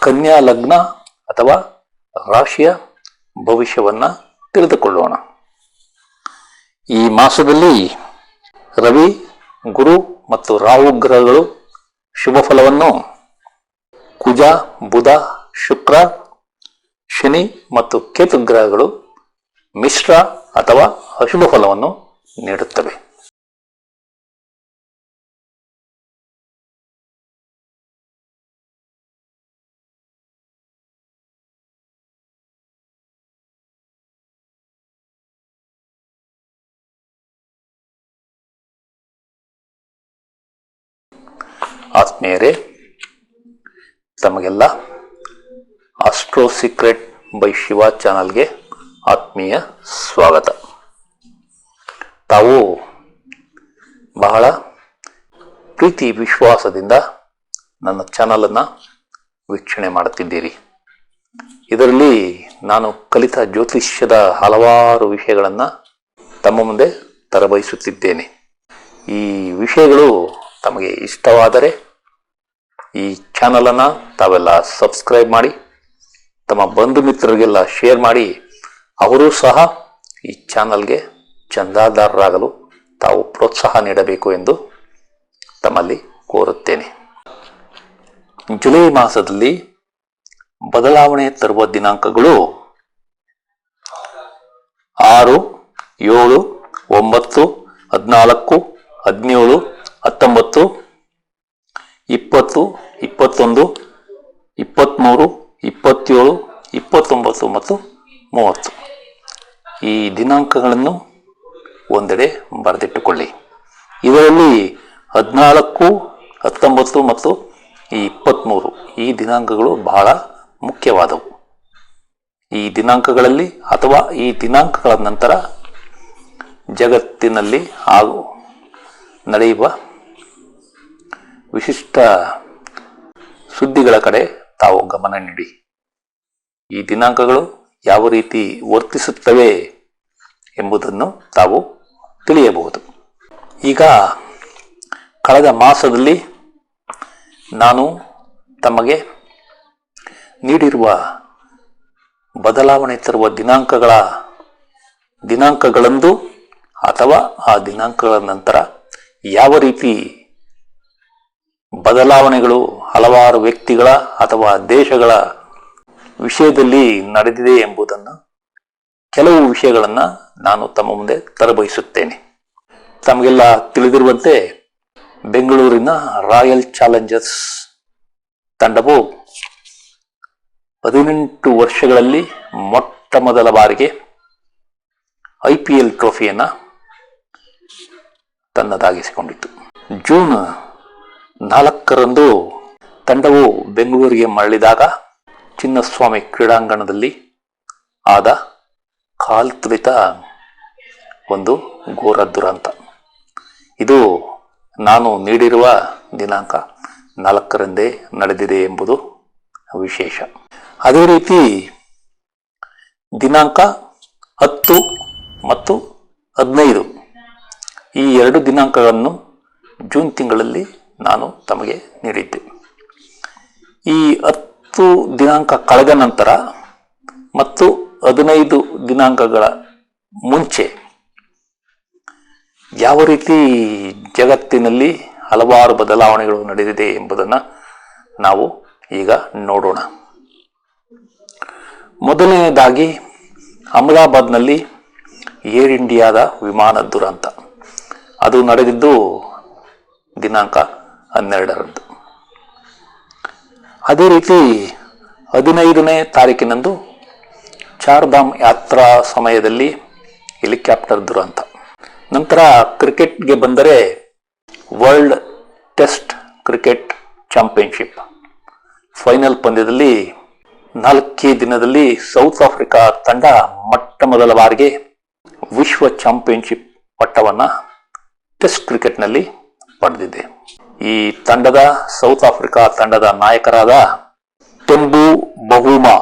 ಕನ್ಯಾ ಲಗ್ನ ಅಥವಾ ರಾಶಿಯ ಭವಿಷ್ಯವನ್ನ ತಿಳಿದುಕೊಳ್ಳೋಣ. ಈ ಮಾಸದಲ್ಲಿ ರವಿ, ಗುರು ಮತ್ತು ರಾಹು ಗ್ರಹಗಳು ಶುಭ ಫಲವನ್ನು, ಕುಜ, ಬುಧ, ಶುಕ್ರ, ಶನಿ ಮತ್ತು ಕೇತು ಗ್ರಹಗಳು ಮಿಶ್ರ ಅಥವಾ ಅಶುಭ ಫಲವನ್ನು ನೀಡುತ್ತವೆ. ಆತ್ಮೀಯರೇ, ತಮಗೆಲ್ಲ ಆಸ್ಟ್ರೋ ಸೀಕ್ರೆಟ್ ಬೈ ಶಿವ ಚಾನಲ್ಗೆ ಆತ್ಮೀಯ ಸ್ವಾಗತ. ತಾವು ಬಹಳ ಪ್ರೀತಿ ವಿಶ್ವಾಸದಿಂದ ನನ್ನ ಚಾನಲನ್ನು ವೀಕ್ಷಣೆ ಮಾಡುತ್ತಿದ್ದೀರಿ. ಇದರಲ್ಲಿ ನಾನು ಕಲಿತ ಜ್ಯೋತಿಷ್ಯದ ಹಲವಾರು ವಿಷಯಗಳನ್ನು ತಮ್ಮ ಮುಂದೆ ತರಬಯಸುತ್ತಿದ್ದೇನೆ. ಈ ವಿಷಯಗಳು ತಮಗೆ ಇಷ್ಟವಾದರೆ ಈ ಚಾನಲನ್ನು ತಾವೆಲ್ಲ ಸಬ್ಸ್ಕ್ರೈಬ್ ಮಾಡಿ, ತಮ್ಮ ಬಂಧು ಮಿತ್ರರಿಗೆಲ್ಲ ಶೇರ್ ಮಾಡಿ, ಅವರೂ ಸಹ ಈ ಚಾನಲ್ಗೆ ಚಂದಾದಾರರಾಗಲು ತಾವು ಪ್ರೋತ್ಸಾಹ ನೀಡಬೇಕು ಎಂದು ತಮ್ಮಲ್ಲಿ ಕೋರುತ್ತೇನೆ. ಜುಲೈ ಮಾಸದಲ್ಲಿ ಬದಲಾವಣೆ ತರುವ ದಿನಾಂಕಗಳು 6, 7, 9, 14, 17, 19, 20, 21, 23, 27, 29 ಮತ್ತು 30 ಈ ದಿನಾಂಕಗಳನ್ನು ಒಂದೆಡೆ ಬರೆದಿಟ್ಟುಕೊಳ್ಳಿ. ಇದರಲ್ಲಿ 14, 19 ಮತ್ತು 23 ಈ ದಿನಾಂಕಗಳು ಬಹಳ ಮುಖ್ಯವಾದವು. ಈ ದಿನಾಂಕಗಳಲ್ಲಿ ಅಥವಾ ಈ ದಿನಾಂಕಗಳ ನಂತರ ಜಗತ್ತಿನಲ್ಲಿ ನಡೆಯುವ ವಿಶಿಷ್ಟ ಸುದ್ದಿಗಳ ಕಡೆ ತಾವು ಗಮನ ನೀಡಿ. ಈ ದಿನಾಂಕಗಳು ಯಾವ ರೀತಿ ವರ್ತಿಸುತ್ತವೆ ಎಂಬುದನ್ನು ತಾವು ತಿಳಿಯಬಹುದು. ಈಗ ಕಳೆದ ಮಾಸದಲ್ಲಿ ನಾನು ತಮಗೆ ನೀಡಿರುವ ಬದಲಾವಣೆ ತರುವ ದಿನಾಂಕಗಳಂದು ಅಥವಾ ಆ ದಿನಾಂಕಗಳ ನಂತರ ಯಾವ ರೀತಿ ಬದಲಾವಣೆಗಳು ಹಲವಾರು ವ್ಯಕ್ತಿಗಳ ಅಥವಾ ದೇಶಗಳ ವಿಷಯದಲ್ಲಿ ನಡೆದಿದೆ ಎಂಬುದನ್ನು, ಕೆಲವು ವಿಷಯಗಳನ್ನು ನಾನು ತಮ್ಮ ಮುಂದೆ ತರಬಯಸುತ್ತೇನೆ. ತಮಗೆಲ್ಲ ತಿಳಿದಿರುವಂತೆ ಬೆಂಗಳೂರಿನ ರಾಯಲ್ ಚಾಲೆಂಜರ್ಸ್ ತಂಡವು 18 ವರ್ಷಗಳಲ್ಲಿ ಮೊಟ್ಟ ಮೊದಲ ಬಾರಿಗೆ IPL ಟ್ರೋಫಿಯನ್ನು ತನ್ನದಾಗಿಸಿಕೊಂಡಿತು. ಜೂನ್ 4ರಂದು ತಂಡವು ಬೆಂಗಳೂರಿಗೆ ಮರಳಿದಾಗ ಚಿನ್ನಸ್ವಾಮಿ ಕ್ರೀಡಾಂಗಣದಲ್ಲಿ ಆದ ಕಾಲ್ತುಳಿತ ಒಂದು ಘೋರ ದುರಂತ. ಇದು ನಾನು ನೀಡಿರುವ ದಿನಾಂಕ 4ರಂದೇ ನಡೆದಿದೆ ಎಂಬುದು ವಿಶೇಷ. ಅದೇ ರೀತಿ ದಿನಾಂಕ 10 ಮತ್ತು 15 ಈ 2 ದಿನಾಂಕಗಳನ್ನು ಜೂನ್ ತಿಂಗಳಲ್ಲಿ ನಾನು ತಮಗೆ ನೀಡಿದ್ದೆ. ಈ 10 ದಿನಾಂಕ ಕಳೆದ ನಂತರ ಮತ್ತು 15 ದಿನಾಂಕಗಳ ಮುಂಚೆ ಯಾವ ರೀತಿ ಜಗತ್ತಿನಲ್ಲಿ ಹಲವಾರು ಬದಲಾವಣೆಗಳು ನಡೆದಿದೆ ಎಂಬುದನ್ನು ನಾವು ಈಗ ನೋಡೋಣ. ಮೊದಲನೆಯದಾಗಿ ಅಹಮದಾಬಾದ್ನಲ್ಲಿ ಏರ್ ಇಂಡಿಯಾದ ವಿಮಾನ ದುರಂತ. ಅದು ನಡೆದಿದ್ದು ದಿನಾಂಕ 12ರಂದು. ಅದೇ ರೀತಿ 15ನೇ ತಾರೀಕಿನಂದು ಚಾರ್ಧಾಮ್ ಯಾತ್ರಾ ಸಮಯದಲ್ಲಿ ಹೆಲಿಕಾಪ್ಟರ್ ದುರಂತ. ನಂತರ ಕ್ರಿಕೆಟ್ಗೆ ಬಂದರೆ world test cricket championship final ಪಂದ್ಯದಲ್ಲಿ 4 ದಿನದಲ್ಲಿ ಸೌತ್ ಆಫ್ರಿಕಾ ತಂಡ ಮೊಟ್ಟ ಮೊದಲ ಬಾರಿಗೆ ವಿಶ್ವ ಚಾಂಪಿಯನ್ಶಿಪ್ ಪಟ್ಟವನ್ನು ಟೆಸ್ಟ್ ಕ್ರಿಕೆಟ್ನಲ್ಲಿ ಪಡೆದಿದೆ. ಈ ಸೌತ್ ಆಫ್ರಿಕಾ ತಂಡದ ನಾಯಕರಾದ ಟೆಂಬು ಬಹುಮಾ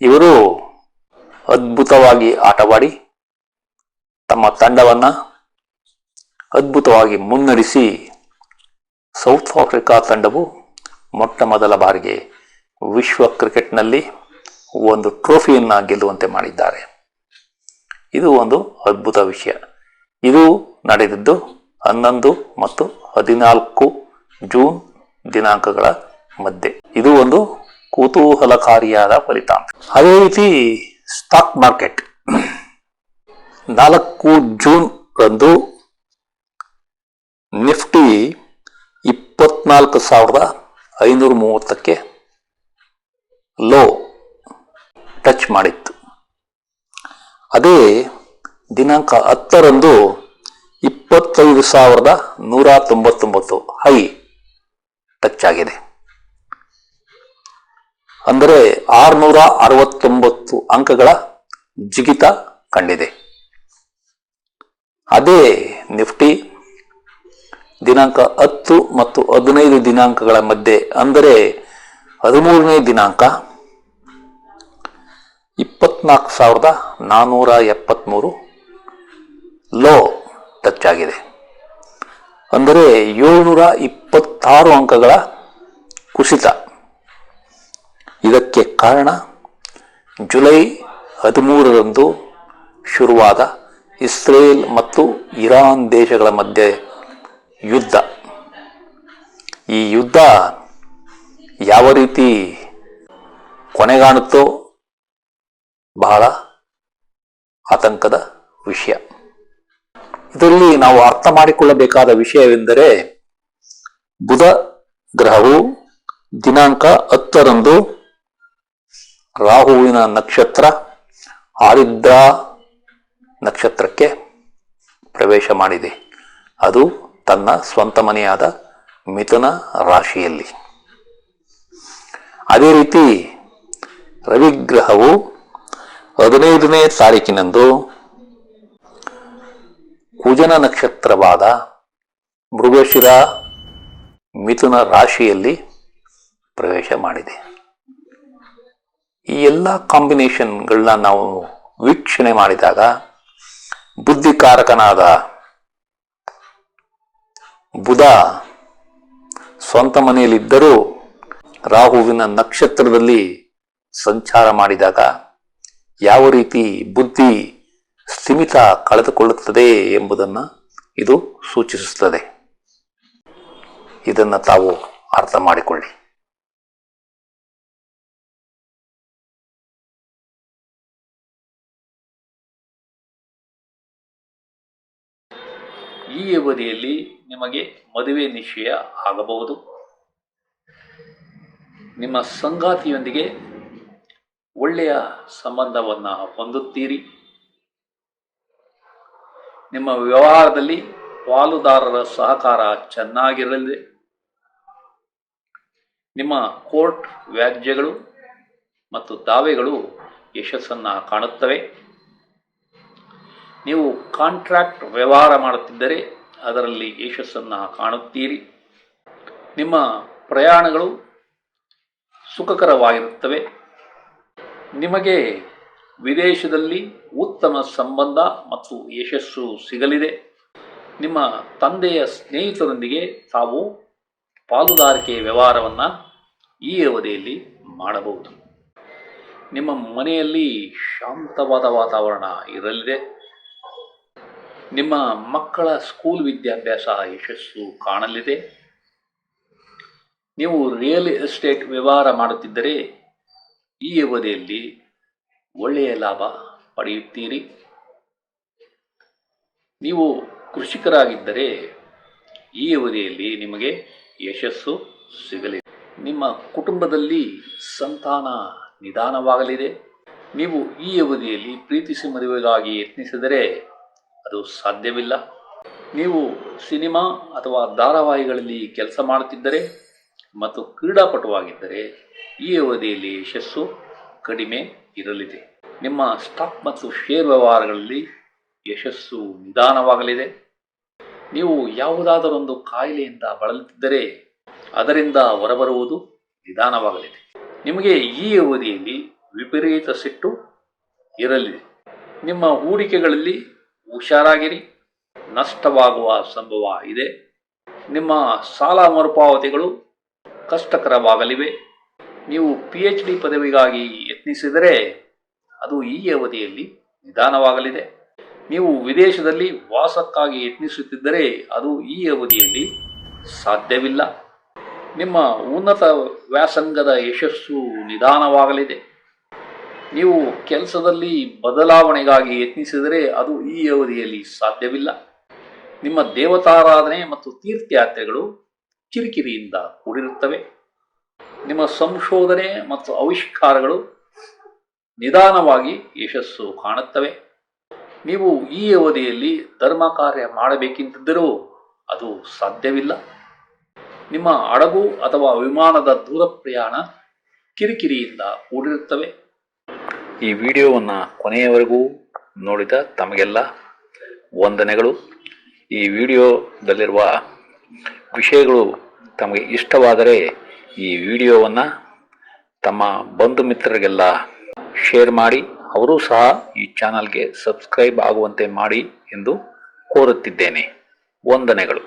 ಇವರು ಅದ್ಭುತವಾಗಿ ಆಟವಾಡಿ ತಮ್ಮ ತಂಡವನ್ನು ಅದ್ಭುತವಾಗಿ ಮುನ್ನಡೆಸಿ ಸೌತ್ ಆಫ್ರಿಕಾ ತಂಡವು ಮೊಟ್ಟ ಮೊದಲ ಬಾರಿಗೆ ವಿಶ್ವ ಕ್ರಿಕೆಟ್ನಲ್ಲಿ ಒಂದು ಟ್ರೋಫಿಯನ್ನು ಗೆಲ್ಲುವಂತೆ ಮಾಡಿದ್ದಾರೆ. ಇದು ಒಂದು ಅದ್ಭುತ ವಿಷಯ. ಇದು ನಡೆದಿದ್ದು 11 ಮತ್ತು 14 ಜೂನ್ ದಿನಾಂಕಗಳ ಮಧ್ಯೆ. ಇದು ಒಂದು ಕುತೂಹಲಕಾರಿಯಾದ ಫಲಿತಾಂಶ. ಅದೇ ರೀತಿ ಸ್ಟಾಕ್ ಮಾರ್ಕೆಟ್ 4 ಜೂನ್ ರಂದು ನಿಫ್ಟಿ 24,530ಕ್ಕೆ ಲೋ ಟಚ್ ಮಾಡಿತ್ತು. ಅದೇ ದಿನಾಂಕ 10ರಂದು 25,199 ಹೈ ಟಚ್ ಆಗಿದೆ. ಅಂದರೆ 669 ಅಂಕಗಳ ಜಿಗಿತ ಕಂಡಿದೆ. ಅದೇ ನಿಫ್ಟಿ ದಿನಾಂಕ 10 ಮತ್ತು 15 ದಿನಾಂಕಗಳ ಮಧ್ಯೆ, ಅಂದರೆ 13ನೇ ದಿನಾಂಕ 24,473 ಲೋ ಟಚ್ ಆಗಿದೆ. ಅಂದರೆ 726 ಅಂಕಗಳ ಕುಸಿತ. ಇದಕ್ಕೆ ಕಾರಣ ಜುಲೈ 13ರಂದು ಶುರುವಾದ ಇಸ್ರೇಲ್ ಮತ್ತು ಇರಾನ್ ದೇಶಗಳ ಮಧ್ಯೆ ಯುದ್ಧ. ಈ ಯುದ್ಧ ಯಾವ ರೀತಿ ಕೊನೆಗಾಣುತ್ತೋ ಬಹಳ ಆತಂಕದ ವಿಷಯ. ಇದರಲ್ಲಿ ನಾವು ಅರ್ಥ ಮಾಡಿಕೊಳ್ಳಬೇಕಾದ ವಿಷಯವೆಂದರೆ, ಬುಧ ಗ್ರಹವು ದಿನಾಂಕ 10ರಂದು ರಾಹುವಿನ ನಕ್ಷತ್ರ ಆರಿದ್ರ ನಕ್ಷತ್ರಕ್ಕೆ ಪ್ರವೇಶ ಮಾಡಿದೆ. ಅದು ತನ್ನ ಸ್ವಂತ ಮನೆಯಾದ ಮಿಥುನ ರಾಶಿಯಲ್ಲಿ. ಅದೇ ರೀತಿ ರವಿಗ್ರಹವು 15ನೇ ತಾರೀಕಿನಂದು ಕುಜನ ನಕ್ಷತ್ರವಾದ ಮೃಗಶಿರ ಮಿಥುನ ರಾಶಿಯಲ್ಲಿ ಪ್ರವೇಶ ಮಾಡಿದೆ. ಈ ಎಲ್ಲ ಕಾಂಬಿನೇಷನ್ಗಳನ್ನ ನಾವು ವೀಕ್ಷಣೆ ಮಾಡಿದಾಗ ಬುದ್ಧಿಕಾರಕನಾದ ಬುಧ ಸ್ವಂತ ಮನೆಯಲ್ಲಿದ್ದರೂ ರಾಹುವಿನ ನಕ್ಷತ್ರದಲ್ಲಿ ಸಂಚಾರ ಮಾಡಿದಾಗ ಯಾವ ರೀತಿ ಬುದ್ಧಿ ಸ್ಥಿಮಿತ ಕಳೆದುಕೊಳ್ಳುತ್ತದೆ ಎಂಬುದನ್ನು ಇದು ಸೂಚಿಸುತ್ತದೆ. ಇದನ್ನು ತಾವು ಅರ್ಥ ಮಾಡಿಕೊಳ್ಳಿ. ಈ ಅವಧಿಯಲ್ಲಿ ನಿಮಗೆ ಮದುವೆ ನಿಶ್ಚಯ ಆಗಬಹುದು. ನಿಮ್ಮ ಸಂಗಾತಿಯೊಂದಿಗೆ ಒಳ್ಳೆಯ ಸಂಬಂಧವನ್ನು ಹೊಂದುತ್ತೀರಿ. ನಿಮ್ಮ ವ್ಯವಹಾರದಲ್ಲಿ ಪಾಲುದಾರರ ಸಹಕಾರ ಚೆನ್ನಾಗಿರಲಿದೆ. ನಿಮ್ಮ ಕೋರ್ಟ್ ವ್ಯಾಜ್ಯಗಳು ಮತ್ತು ದಾವೆಗಳು ಯಶಸ್ಸನ್ನು ಕಾಣುತ್ತವೆ. ನೀವು ಕಾಂಟ್ರಾಕ್ಟ್ ವ್ಯವಹಾರ ಮಾಡುತ್ತಿದ್ದರೆ ಅದರಲ್ಲಿ ಯಶಸ್ಸನ್ನು ಕಾಣುತ್ತೀರಿ. ನಿಮ್ಮ ಪ್ರಯಾಣಗಳು ಸುಖಕರವಾಗಿರುತ್ತವೆ. ನಿಮಗೆ ವಿದೇಶದಲ್ಲಿ ಉತ್ತಮ ಸಂಬಂಧ ಮತ್ತು ಯಶಸ್ಸು ಸಿಗಲಿದೆ. ನಿಮ್ಮ ತಂದೆಯ ಸ್ನೇಹಿತರೊಂದಿಗೆ ತಾವು ಪಾಲುದಾರಿಕೆ ವ್ಯವಹಾರವನ್ನು ಈ ಅವಧಿಯಲ್ಲಿ ಮಾಡಬಹುದು. ನಿಮ್ಮ ಮನೆಯಲ್ಲಿ ಶಾಂತವಾದ ವಾತಾವರಣ ಇರಲಿದೆ. ನಿಮ್ಮ ಮಕ್ಕಳ ಸ್ಕೂಲ್ ವಿದ್ಯಾಭ್ಯಾಸ ಯಶಸ್ಸು ಕಾಣಲಿದೆ. ನೀವು ರಿಯಲ್ ಎಸ್ಟೇಟ್ ವ್ಯವಹಾರ ಮಾಡುತ್ತಿದ್ದರೆ ಈ ಅವಧಿಯಲ್ಲಿ ಒಳ್ಳೆಯ ಲಾಭ ಪಡೆಯುತ್ತೀರಿ. ನೀವು ಕೃಷಿಕರಾಗಿದ್ದರೆ ಈ ಅವಧಿಯಲ್ಲಿ ನಿಮಗೆ ಯಶಸ್ಸು ಸಿಗಲಿದೆ. ನಿಮ್ಮ ಕುಟುಂಬದಲ್ಲಿ ಸಂತಾನ ನಿಧಾನವಾಗಲಿದೆ. ನೀವು ಈ ಅವಧಿಯಲ್ಲಿ ಪ್ರೀತಿಸಿ ಮದುವೆಗಾಗಿ ಯತ್ನಿಸಿದರೆ ಅದು ಸಾಧ್ಯವಿಲ್ಲ. ನೀವು ಸಿನಿಮಾ ಅಥವಾ ಧಾರಾವಾಹಿಗಳಲ್ಲಿ ಕೆಲಸ ಮಾಡುತ್ತಿದ್ದರೆ ಮತ್ತು ಕ್ರೀಡಾಪಟುವಾಗಿದ್ದರೆ ಈ ಅವಧಿಯಲ್ಲಿ ಯಶಸ್ಸು ಕಡಿಮೆ ಇರಲಿದೆ. ನಿಮ್ಮ ಸ್ಟಾಕ್ ಮತ್ತು ಶೇರ್ ವ್ಯವಹಾರಗಳಲ್ಲಿ ಯಶಸ್ಸು ನಿಧಾನವಾಗಲಿದೆ. ನೀವು ಯಾವುದಾದರೊಂದು ಕಾಯಿಲೆಯಿಂದ ಬಳಲುತ್ತಿದ್ದರೆ ಅದರಿಂದ ಹೊರಬರುವುದು ನಿಧಾನವಾಗಲಿದೆ. ನಿಮಗೆ ಈ ಅವಧಿಯಲ್ಲಿ ವಿಪರೀತ ಸಿಟ್ಟು ಇರಲಿದೆ. ನಿಮ್ಮ ಹೂಡಿಕೆಗಳಲ್ಲಿ ಹುಷಾರಾಗಿರಿ. ನಷ್ಟವಾಗುವ ಸಂಭವ ಇದೆ. ನಿಮ್ಮ ಸಾಲ ಮರುಪಾವತಿಗಳು ಕಷ್ಟಕರವಾಗಲಿವೆ. ನೀವು PhD ಪದವಿಗಾಗಿ ಯತ್ನಿಸಿದರೆ ಅದು ಈ ಅವಧಿಯಲ್ಲಿ ನಿಧಾನವಾಗಲಿದೆ. ನೀವು ವಿದೇಶದಲ್ಲಿ ವಾಸಕ್ಕಾಗಿ ಯತ್ನಿಸುತ್ತಿದ್ದರೆ ಅದು ಈ ಅವಧಿಯಲ್ಲಿ ಸಾಧ್ಯವಿಲ್ಲ. ನಿಮ್ಮ ಉನ್ನತ ವ್ಯಾಸಂಗದ ಯಶಸ್ಸು ನಿಧಾನವಾಗಲಿದೆ. ನೀವು ಕೆಲಸದಲ್ಲಿ ಬದಲಾವಣೆಗಾಗಿ ಯತ್ನಿಸಿದರೆ ಅದು ಈ ಅವಧಿಯಲ್ಲಿ ಸಾಧ್ಯವಿಲ್ಲ. ನಿಮ್ಮ ದೇವತಾರಾಧನೆ ಮತ್ತು ತೀರ್ಥಯಾತ್ರೆಗಳು ಕಿರಿಕಿರಿಯಿಂದ ಕೂಡಿರುತ್ತವೆ. ನಿಮ್ಮ ಸಂಶೋಧನೆ ಮತ್ತು ಆವಿಷ್ಕಾರಗಳು ನಿಧಾನವಾಗಿ ಯಶಸ್ಸು ಕಾಣುತ್ತವೆ. ನೀವು ಈ ಅವಧಿಯಲ್ಲಿ ಧರ್ಮ ಕಾರ್ಯ ಮಾಡಬೇಕೆಂದಿದ್ದರೂ ಅದು ಸಾಧ್ಯವಿಲ್ಲ. ನಿಮ್ಮ ಹಡಗು ಅಥವಾ ವಿಮಾನದ ದೂರ ಪ್ರಯಾಣ ಕಿರಿಕಿರಿಯಿಂದ ಕೂಡಿರುತ್ತವೆ. ಈ ವಿಡಿಯೋವನ್ನು ಕೊನೆಯವರೆಗೂ ನೋಡಿದ ತಮಗೆಲ್ಲ ವಂದನೆಗಳು. ಈ ವಿಡಿಯೋದಲ್ಲಿರುವ ವಿಷಯಗಳು ತಮಗೆ ಇಷ್ಟವಾದರೆ ಈ ವಿಡಿಯೋವನ್ನು ತಮ್ಮ ಬಂಧು ಮಿತ್ರರಿಗೆಲ್ಲ ಶೇರ್ ಮಾಡಿ, ಅವರೂ ಸಹ ಈ ಚಾನಲ್ಗೆ ಸಬ್ಸ್ಕ್ರೈಬ್ ಆಗುವಂತೆ ಮಾಡಿ ಎಂದು ಕೋರುತ್ತಿದ್ದೇನೆ. ವಂದನೆಗಳು.